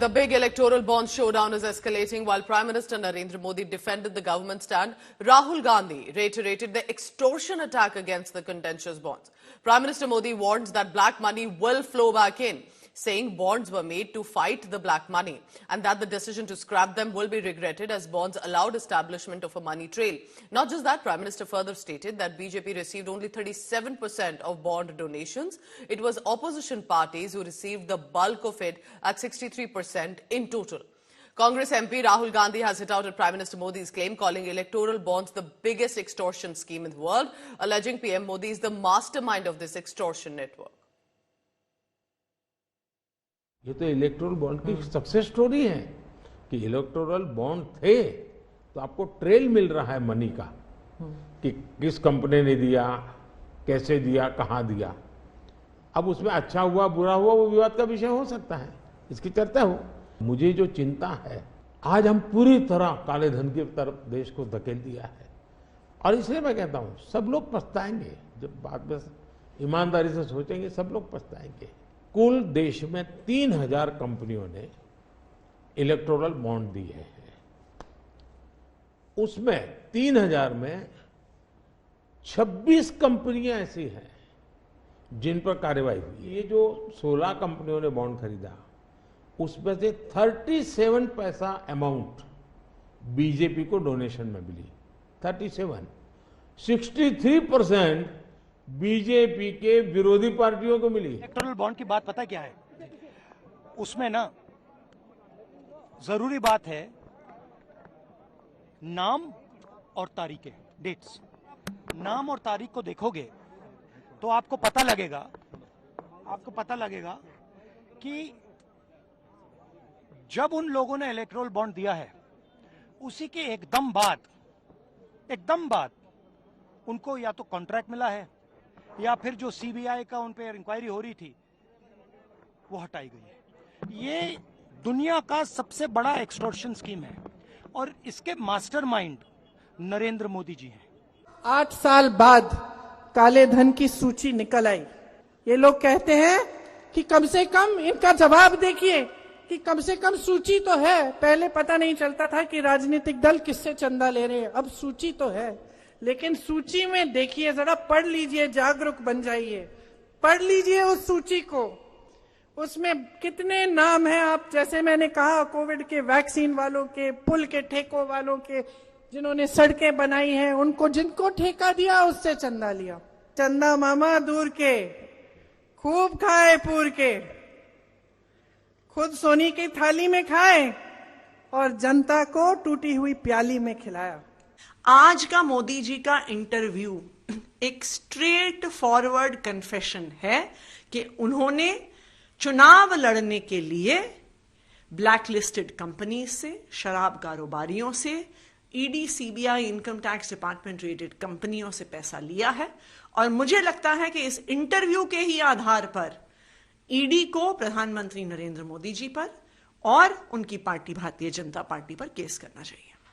The big electoral bond showdown is escalating while Prime Minister Narendra Modi defended the government stand. Rahul Gandhi reiterated the extortion attack against the contentious bonds. Prime Minister Modi warns that black money will flow back in, saying bonds were made to fight the black money and that the decision to scrap them will be regretted as bonds allowed establishment of a money trail. Not just that, Prime Minister further stated that BJP received only 37% of bond donations. It was opposition parties who received the bulk of it at 63% in total. Congress MP Rahul Gandhi has hit out at Prime Minister Modi's claim, calling electoral bonds the biggest extortion scheme in the world, alleging PM Modi is the mastermind of this extortion network. ये तो electoral bond की success story है कि electoral bond थे तो आपको trail मिल रहा है मनी का कि किस कंपनी ने दिया, कैसे दिया, कहां दिया। अब उसमें अच्छा हुआ बुरा हुआ वो विवाद का विषय हो सकता है, इसकी चर्चा हो। मुझे जो चिंता है, आज हम पूरी तरह काले धन की तरफ देश को धकेल दिया है और इसलिए मैं कहता हूं सब लोग पछताएंगे। जब बाद में ईमानदारी से सोचेंगे सब लोग पछताएंगे। कुल देश में 3000 कंपनियों ने इलेक्टोरल बॉन्ड दिए हैं, उसमें 3000 में 26 कंपनियां ऐसी हैं जिन पर कार्रवाई हुई। ये जो 16 कंपनियों ने बॉन्ड खरीदा उसमें से 37 पैसा अमाउंट बीजेपी को डोनेशन में मिली। 63% बीजेपी के विरोधी पार्टियों को मिली। इलेक्टोरल बॉन्ड की बात पता क्या है, उसमें ना जरूरी बात है नाम और तारीखें, डेट्स। नाम और तारीख को देखोगे तो आपको पता लगेगा कि जब उन लोगों ने इलेक्टोरल बॉन्ड दिया है उसी के एकदम बाद उनको या तो कॉन्ट्रैक्ट मिला है या फिर जो सीबीआई का उन पर इंक्वायरी हो रही थी वो हटाई गई है। ये दुनिया का सबसे बड़ा एक्सटॉर्शन स्कीम है और इसके मास्टरमाइंड नरेंद्र मोदी जी हैं। 8 साल बाद काले धन की सूची निकल आई। ये लोग कहते हैं कि कम से कम इनका जवाब देखिए कि कम से कम सूची तो है। पहले पता नहीं चलता था कि राजनीतिक दल किससे चंदा ले रहे हैं, अब सूची तो है। लेकिन सूची में देखिए, जरा पढ़ लीजिए, जागरूक बन जाइए, पढ़ लीजिए उस सूची को। उसमें कितने नाम हैं। आप जैसे मैंने कहा, कोविड के वैक्सीन वालों के, पुल के ठेकों वालों के, जिन्होंने सड़कें बनाई हैं, उनको जिनको ठेका दिया उससे चंदा लिया। चंदा मामा दूर के, खूब खाए पूर के, खुद सोनी की थाली में खाए और जनता को टूटी हुई प्याली में खिलाया। आज का मोदी जी का इंटरव्यू एक स्ट्रेट फॉरवर्ड कन्फेशन है कि उन्होंने चुनाव लड़ने के लिए ब्लैक लिस्टेड कंपनी से, शराब कारोबारियों से, ED, CBI, income tax department rated कंपनियों से पैसा लिया है। और मुझे लगता है कि इस इंटरव्यू के ही आधार पर ईडी को प्रधानमंत्री नरेंद्र मोदी जी पर और उनकी पार्टी भारतीय जनता पार्टी पर केस करना चाहिए।